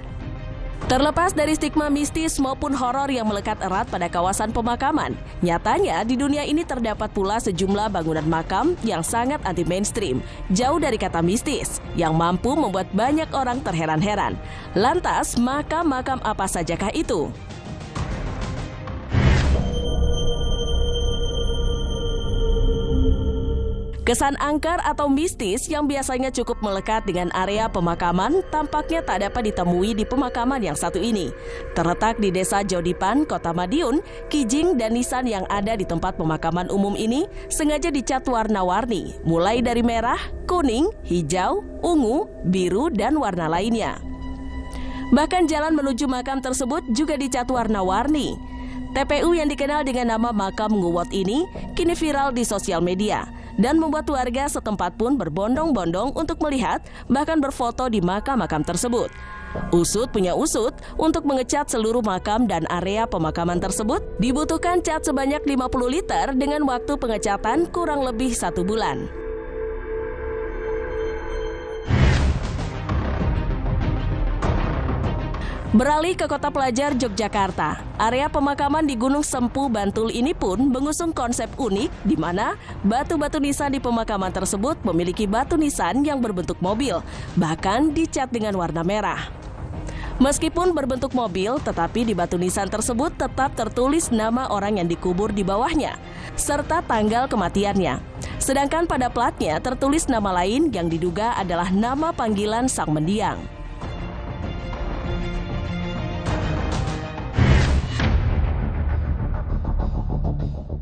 Terlepas dari stigma mistis maupun horor yang melekat erat pada kawasan pemakaman, nyatanya di dunia ini terdapat pula sejumlah bangunan makam yang sangat anti-mainstream, jauh dari kata mistis, yang mampu membuat banyak orang terheran-heran. Lantas, makam-makam apa sajakah itu? Kesan angker atau mistis yang biasanya cukup melekat dengan area pemakaman tampaknya tak dapat ditemui di pemakaman yang satu ini. Terletak di Desa Jodipan, Kota Madiun, kijing dan nisan yang ada di tempat pemakaman umum ini sengaja dicat warna-warni, mulai dari merah, kuning, hijau, ungu, biru, dan warna lainnya. Bahkan jalan menuju makam tersebut juga dicat warna-warni. TPU yang dikenal dengan nama Makam Nguwot ini kini viral di sosial media dan membuat warga setempat pun berbondong-bondong untuk melihat bahkan berfoto di makam-makam tersebut. Usut punya usut, untuk mengecat seluruh makam dan area pemakaman tersebut dibutuhkan cat sebanyak 50 liter dengan waktu pengecatan kurang lebih 1 bulan. Beralih ke kota pelajar Yogyakarta, area pemakaman di Gunung Sempu, Bantul ini pun mengusung konsep unik di mana batu-batu nisan di pemakaman tersebut memiliki batu nisan yang berbentuk mobil, bahkan dicat dengan warna merah. Meskipun berbentuk mobil, tetapi di batu nisan tersebut tetap tertulis nama orang yang dikubur di bawahnya, serta tanggal kematiannya. Sedangkan pada platnya tertulis nama lain yang diduga adalah nama panggilan sang mendiang.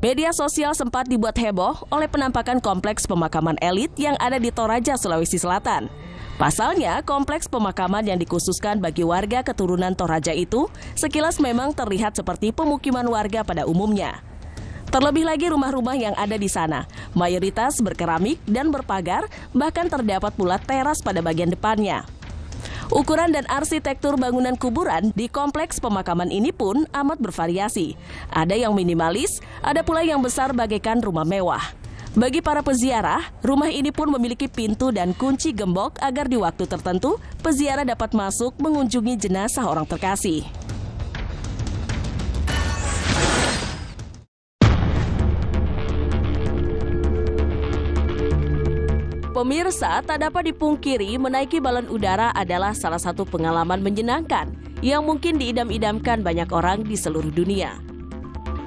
Media sosial sempat dibuat heboh oleh penampakan kompleks pemakaman elit yang ada di Toraja, Sulawesi Selatan. Pasalnya, kompleks pemakaman yang dikhususkan bagi warga keturunan Toraja itu sekilas memang terlihat seperti pemukiman warga pada umumnya. Terlebih lagi rumah-rumah yang ada di sana, mayoritas berkeramik dan berpagar, bahkan terdapat pula teras pada bagian depannya. Ukuran dan arsitektur bangunan kuburan di kompleks pemakaman ini pun amat bervariasi. Ada yang minimalis, ada pula yang besar bagaikan rumah mewah. Bagi para peziarah, rumah ini pun memiliki pintu dan kunci gembok agar di waktu tertentu peziarah dapat masuk mengunjungi jenazah orang terkasih. Pemirsa, tak dapat dipungkiri menaiki balon udara adalah salah satu pengalaman menyenangkan yang mungkin diidam-idamkan banyak orang di seluruh dunia.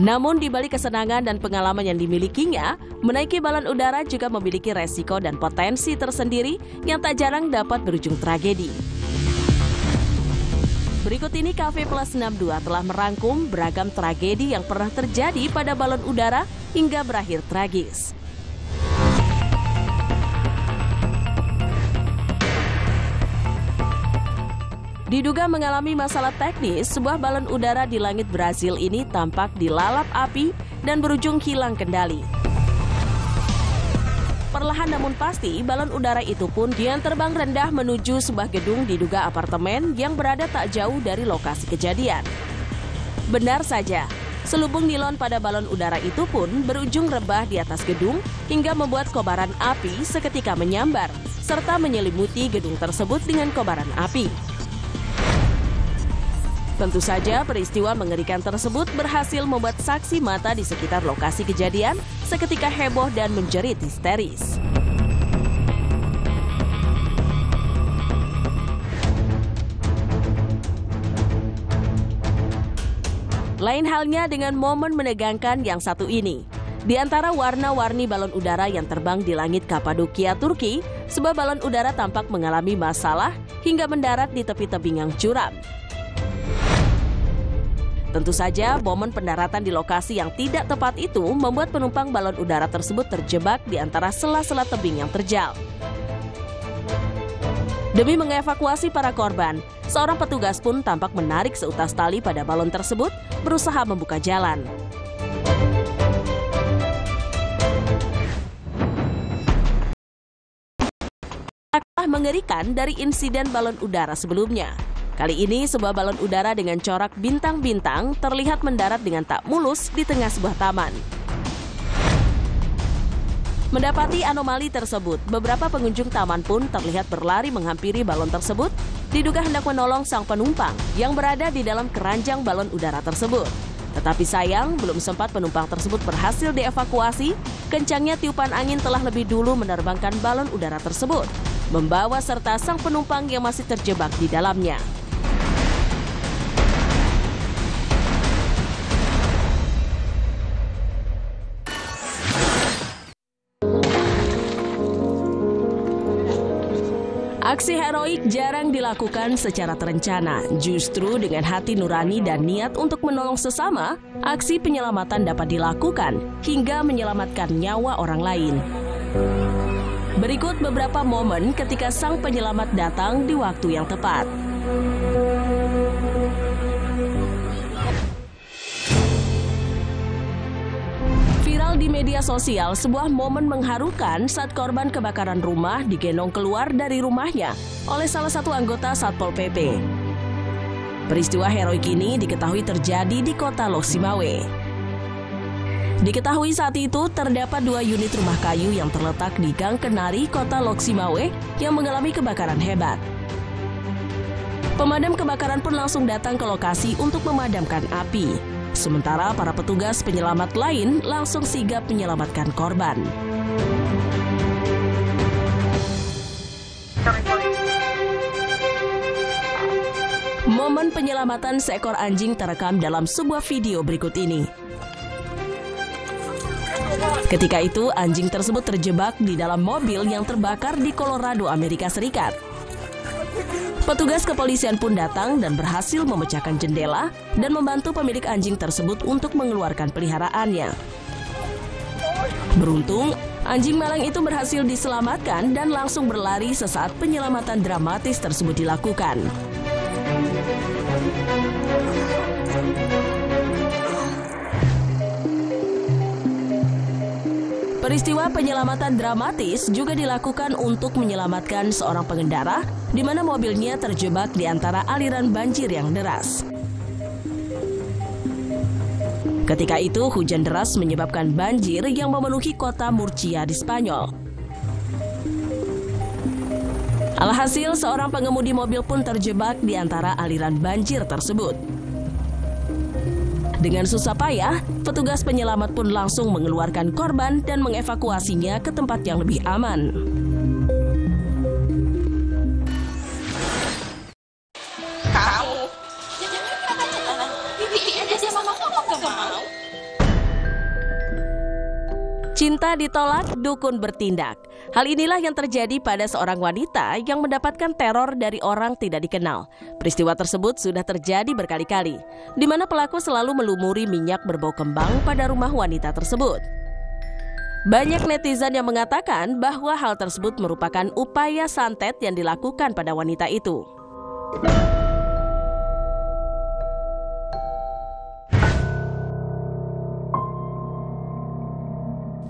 Namun di balik kesenangan dan pengalaman yang dimilikinya, menaiki balon udara juga memiliki resiko dan potensi tersendiri yang tak jarang dapat berujung tragedi. Berikut ini Cafe Plus 62 telah merangkum beragam tragedi yang pernah terjadi pada balon udara hingga berakhir tragis. Diduga mengalami masalah teknis, sebuah balon udara di langit Brazil ini tampak dilalap api dan berujung hilang kendali. Perlahan namun pasti, balon udara itu pun kian terbang rendah menuju sebuah gedung diduga apartemen yang berada tak jauh dari lokasi kejadian. Benar saja, selubung nilon pada balon udara itu pun berujung rebah di atas gedung hingga membuat kobaran api seketika menyambar, serta menyelimuti gedung tersebut dengan kobaran api. Tentu saja peristiwa mengerikan tersebut berhasil membuat saksi mata di sekitar lokasi kejadian seketika heboh dan menjerit histeris. Lain halnya dengan momen menegangkan yang satu ini. Di antara warna-warni balon udara yang terbang di langit Kapadokia, Turki, sebuah balon udara tampak mengalami masalah hingga mendarat di tepi tebing yang curam. Tentu saja, momen pendaratan di lokasi yang tidak tepat itu membuat penumpang balon udara tersebut terjebak di antara sela-sela tebing yang terjal. Demi mengevakuasi para korban, seorang petugas pun tampak menarik seutas tali pada balon tersebut, berusaha membuka jalan. Kalah mengerikan dari insiden balon udara sebelumnya. Kali ini sebuah balon udara dengan corak bintang-bintang terlihat mendarat dengan tak mulus di tengah sebuah taman. Mendapati anomali tersebut, beberapa pengunjung taman pun terlihat berlari menghampiri balon tersebut, diduga hendak menolong sang penumpang yang berada di dalam keranjang balon udara tersebut. Tetapi sayang, belum sempat penumpang tersebut berhasil dievakuasi, kencangnya tiupan angin telah lebih dulu menerbangkan balon udara tersebut, membawa serta sang penumpang yang masih terjebak di dalamnya. Aksi heroik jarang dilakukan secara terencana. Justru dengan hati nurani dan niat untuk menolong sesama, aksi penyelamatan dapat dilakukan hingga menyelamatkan nyawa orang lain. Berikut beberapa momen ketika sang penyelamat datang di waktu yang tepat. Viral di media sosial sebuah momen mengharukan saat korban kebakaran rumah digendong keluar dari rumahnya oleh salah satu anggota Satpol PP. Peristiwa heroik ini diketahui terjadi di kota Lhokseumawe. Diketahui saat itu terdapat 2 unit rumah kayu yang terletak di Gang Kenari, kota Lhokseumawe yang mengalami kebakaran hebat. Pemadam kebakaran pun langsung datang ke lokasi untuk memadamkan api. Sementara para petugas penyelamat lain langsung sigap menyelamatkan korban. Momen penyelamatan seekor anjing terekam dalam sebuah video berikut ini. Ketika itu, anjing tersebut terjebak di dalam mobil yang terbakar di Colorado, Amerika Serikat. Petugas kepolisian pun datang dan berhasil memecahkan jendela dan membantu pemilik anjing tersebut untuk mengeluarkan peliharaannya. Beruntung, anjing malang itu berhasil diselamatkan dan langsung berlari sesaat penyelamatan dramatis tersebut dilakukan. Peristiwa penyelamatan dramatis juga dilakukan untuk menyelamatkan seorang pengendara di mana mobilnya terjebak di antara aliran banjir yang deras. Ketika itu, hujan deras menyebabkan banjir yang memenuhi kota Murcia di Spanyol. Alhasil, seorang pengemudi mobil pun terjebak di antara aliran banjir tersebut. Dengan susah payah, petugas penyelamat pun langsung mengeluarkan korban dan mengevakuasinya ke tempat yang lebih aman. Cinta ditolak, dukun bertindak. Hal inilah yang terjadi pada seorang wanita yang mendapatkan teror dari orang tidak dikenal. Peristiwa tersebut sudah terjadi berkali-kali, di mana pelaku selalu melumuri minyak berbau kembang pada rumah wanita tersebut. Banyak netizen yang mengatakan bahwa hal tersebut merupakan upaya santet yang dilakukan pada wanita itu.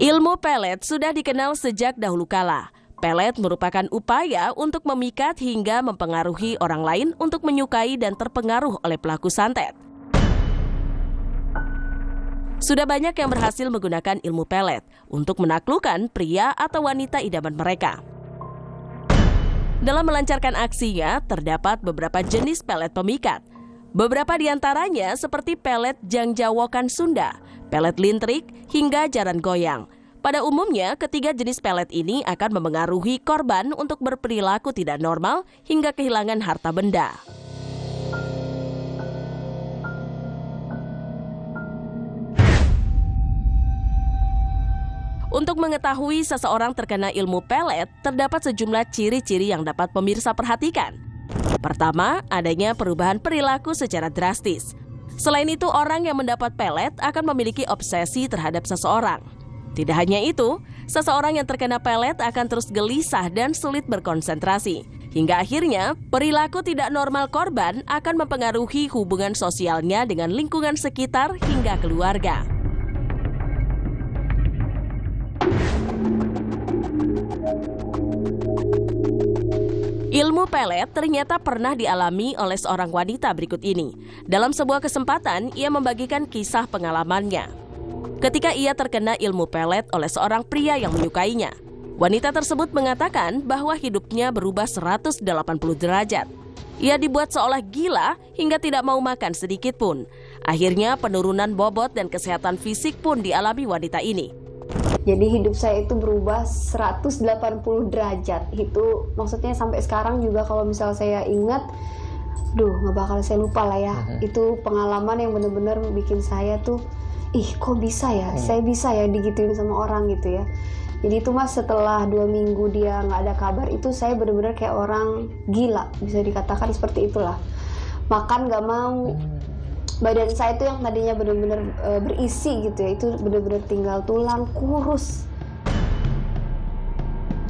Ilmu pelet sudah dikenal sejak dahulu kala. Pelet merupakan upaya untuk memikat hingga mempengaruhi orang lain untuk menyukai dan terpengaruh oleh pelaku santet. Sudah banyak yang berhasil menggunakan ilmu pelet untuk menaklukkan pria atau wanita idaman mereka. Dalam melancarkan aksinya, terdapat beberapa jenis pelet pemikat. Beberapa di antaranya seperti pelet jangjawokan Sunda, pelet lintrik, hingga jaran goyang. Pada umumnya, ketiga jenis pelet ini akan memengaruhi korban untuk berperilaku tidak normal hingga kehilangan harta benda. Untuk mengetahui seseorang terkena ilmu pelet, terdapat sejumlah ciri-ciri yang dapat pemirsa perhatikan. Pertama, adanya perubahan perilaku secara drastis. Selain itu, orang yang mendapat pelet akan memiliki obsesi terhadap seseorang. Tidak hanya itu, seseorang yang terkena pelet akan terus gelisah dan sulit berkonsentrasi. Hingga akhirnya, perilaku tidak normal korban akan mempengaruhi hubungan sosialnya dengan lingkungan sekitar hingga keluarga. Ilmu pelet ternyata pernah dialami oleh seorang wanita berikut ini. Dalam sebuah kesempatan, ia membagikan kisah pengalamannya. Ketika ia terkena ilmu pelet oleh seorang pria yang menyukainya, wanita tersebut mengatakan bahwa hidupnya berubah 180 derajat. Ia dibuat seolah gila hingga tidak mau makan sedikit pun. Akhirnya penurunan bobot dan kesehatan fisik pun dialami wanita ini. Jadi hidup saya itu berubah 180 derajat. Itu maksudnya sampai sekarang juga kalau misal saya ingat, nggak bakal saya lupa lah ya. Itu pengalaman yang benar-benar bikin saya tuh, kok bisa ya, saya bisa ya digituin sama orang gitu ya. Jadi itu Mas, setelah 2 minggu dia nggak ada kabar, itu saya benar-benar kayak orang gila, bisa dikatakan seperti itulah. Makan nggak mau, badan saya itu yang tadinya benar-benar berisi gitu ya, itu benar-benar tinggal tulang, kurus.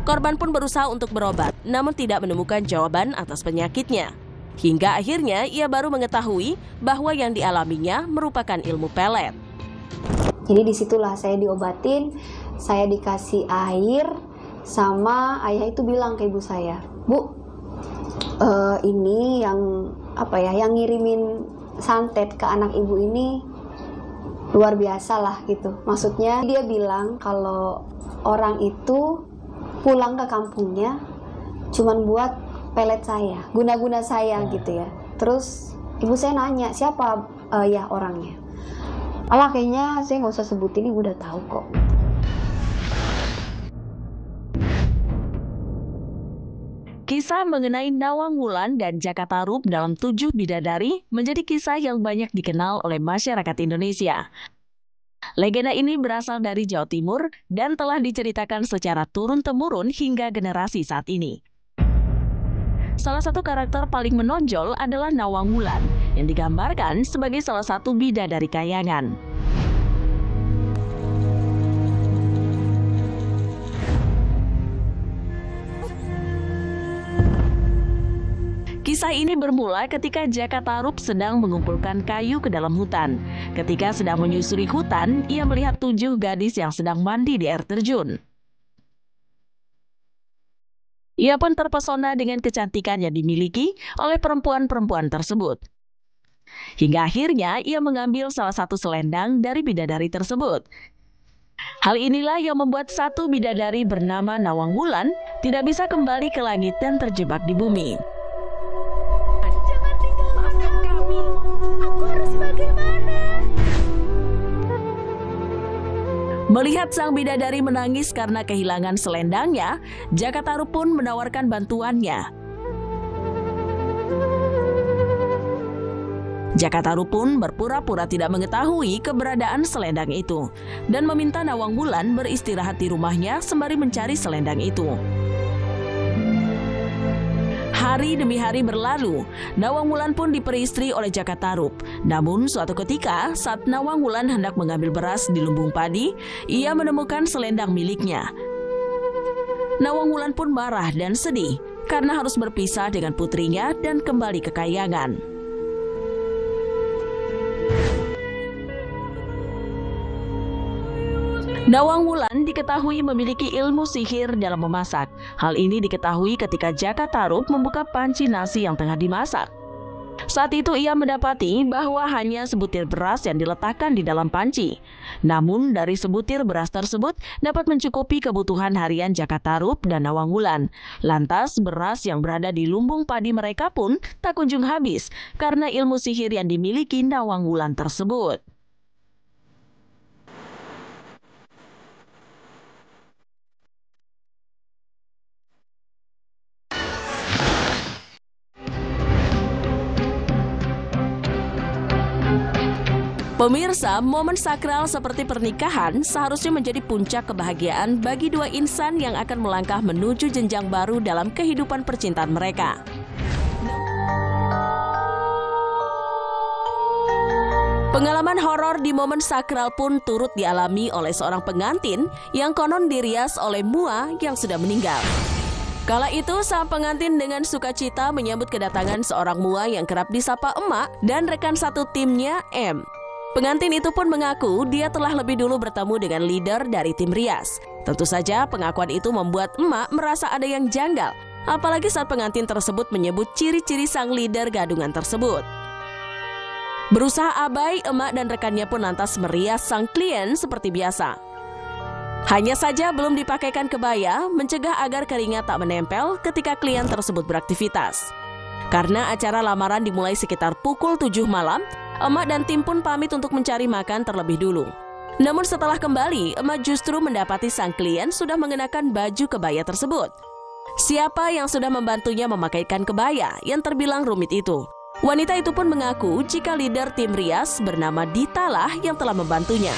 Korban pun berusaha untuk berobat, namun tidak menemukan jawaban atas penyakitnya. Hingga akhirnya ia baru mengetahui bahwa yang dialaminya merupakan ilmu pelet. Jadi disitulah saya diobatin, saya dikasih air, sama ayah itu bilang ke ibu saya, Bu, ini yang yang ngirimin santet ke anak ibu ini luar biasa lah gitu. Maksudnya dia bilang kalau orang itu pulang ke kampungnya cuman buat pelet saya, guna-guna saya gitu ya. Terus ibu saya nanya, siapa ya orangnya? Alah, kayaknya saya nggak usah sebutin, ibu udah tahu kok. Kisah mengenai Nawang Wulan dan Jaka Tarub dalam 7 Bidadari menjadi kisah yang banyak dikenal oleh masyarakat Indonesia. Legenda ini berasal dari Jawa Timur dan telah diceritakan secara turun-temurun hingga generasi saat ini. Salah satu karakter paling menonjol adalah Nawang Wulan, yang digambarkan sebagai salah satu bidadari kayangan. Kisah ini bermula ketika Jaka Tarub sedang mengumpulkan kayu ke dalam hutan. Ketika sedang menyusuri hutan, ia melihat 7 gadis yang sedang mandi di air terjun. Ia pun terpesona dengan kecantikan yang dimiliki oleh perempuan-perempuan tersebut. Hingga akhirnya ia mengambil salah satu selendang dari bidadari tersebut. Hal inilah yang membuat satu bidadari bernama Nawang Wulan tidak bisa kembali ke langit dan terjebak di bumi. Jangan tinggalkan kami. Aku harus bagaimana? Melihat sang bidadari menangis karena kehilangan selendangnya, Jaka Tarub pun menawarkan bantuannya. Jaka Tarub pun berpura-pura tidak mengetahui keberadaan selendang itu dan meminta Nawang Wulan beristirahat di rumahnya sembari mencari selendang itu. Hari demi hari berlalu, Nawang Wulan pun diperistri oleh Jaka Tarub. Namun suatu ketika, saat Nawang Wulan hendak mengambil beras di lumbung padi, ia menemukan selendang miliknya. Nawang Wulan pun marah dan sedih karena harus berpisah dengan putrinya dan kembali ke kayangan. Nawang Wulan diketahui memiliki ilmu sihir dalam memasak. Hal ini diketahui ketika Jaka Tarub membuka panci nasi yang tengah dimasak. Saat itu ia mendapati bahwa hanya sebutir beras yang diletakkan di dalam panci. Namun dari sebutir beras tersebut dapat mencukupi kebutuhan harian Jakatarup dan Nawangwulan. Lantas beras yang berada di lumbung padi mereka pun tak kunjung habis karena ilmu sihir yang dimiliki Nawangwulan tersebut. Pemirsa, momen sakral seperti pernikahan seharusnya menjadi puncak kebahagiaan bagi dua insan yang akan melangkah menuju jenjang baru dalam kehidupan percintaan mereka. Pengalaman horor di momen sakral pun turut dialami oleh seorang pengantin yang konon dirias oleh Mua yang sudah meninggal. Kala itu, sang pengantin dengan sukacita menyambut kedatangan seorang Mua yang kerap disapa emak dan rekan satu timnya, M. Pengantin itu pun mengaku dia telah lebih dulu bertemu dengan leader dari tim rias. Tentu saja pengakuan itu membuat emak merasa ada yang janggal, apalagi saat pengantin tersebut menyebut ciri-ciri sang leader gadungan tersebut. Berusaha abai, emak dan rekannya pun lantas merias sang klien seperti biasa. Hanya saja belum dipakaikan kebaya, mencegah agar keringat tak menempel ketika klien tersebut beraktivitas. Karena acara lamaran dimulai sekitar pukul 7 malam, emak dan tim pun pamit untuk mencari makan terlebih dulu. Namun setelah kembali, emak justru mendapati sang klien sudah mengenakan baju kebaya tersebut. Siapa yang sudah membantunya memakaikan kebaya yang terbilang rumit itu? Wanita itu pun mengaku jika leader tim rias bernama Dita lah yang telah membantunya.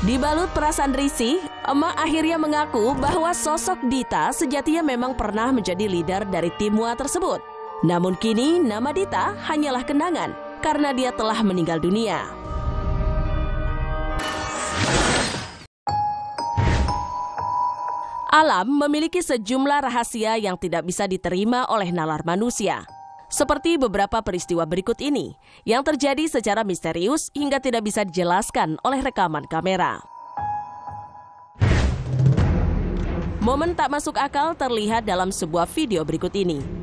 Dibalut perasaan risih, emak akhirnya mengaku bahwa sosok Dita sejatinya memang pernah menjadi leader dari tim Mua tersebut. Namun kini nama Dita hanyalah kenangan karena dia telah meninggal dunia. Alam memiliki sejumlah rahasia yang tidak bisa diterima oleh nalar manusia. Seperti beberapa peristiwa berikut ini, yang terjadi secara misterius hingga tidak bisa dijelaskan oleh rekaman kamera. Momen tak masuk akal terlihat dalam sebuah video berikut ini.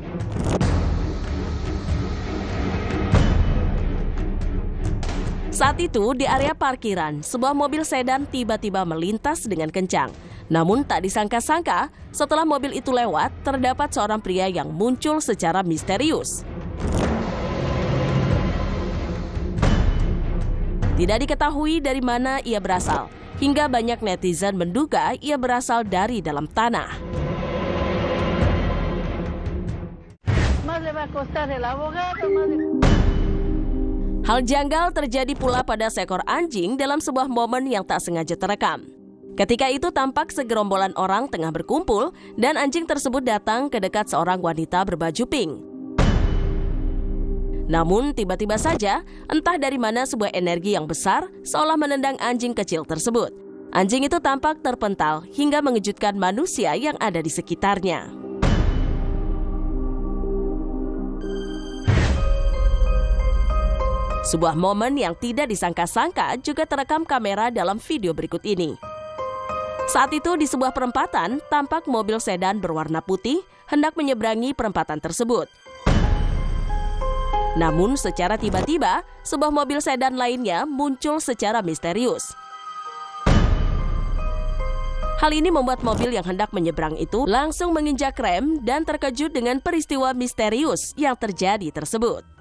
Saat itu, di area parkiran, sebuah mobil sedan tiba-tiba melintas dengan kencang. Namun tak disangka-sangka, setelah mobil itu lewat, terdapat seorang pria yang muncul secara misterius. Tidak diketahui dari mana ia berasal, hingga banyak netizen menduga ia berasal dari dalam tanah. Hal janggal terjadi pula pada seekor anjing dalam sebuah momen yang tak sengaja terekam. Ketika itu tampak segerombolan orang tengah berkumpul dan anjing tersebut datang ke dekat seorang wanita berbaju pink. Namun tiba-tiba saja, entah dari mana sebuah energi yang besar seolah menendang anjing kecil tersebut. Anjing itu tampak terpental hingga mengejutkan manusia yang ada di sekitarnya. Sebuah momen yang tidak disangka-sangka juga terekam kamera dalam video berikut ini. Saat itu di sebuah perempatan, tampak mobil sedan berwarna putih hendak menyeberangi perempatan tersebut. Namun secara tiba-tiba, sebuah mobil sedan lainnya muncul secara misterius. Hal ini membuat mobil yang hendak menyeberang itu langsung menginjak rem dan terkejut dengan peristiwa misterius yang terjadi tersebut.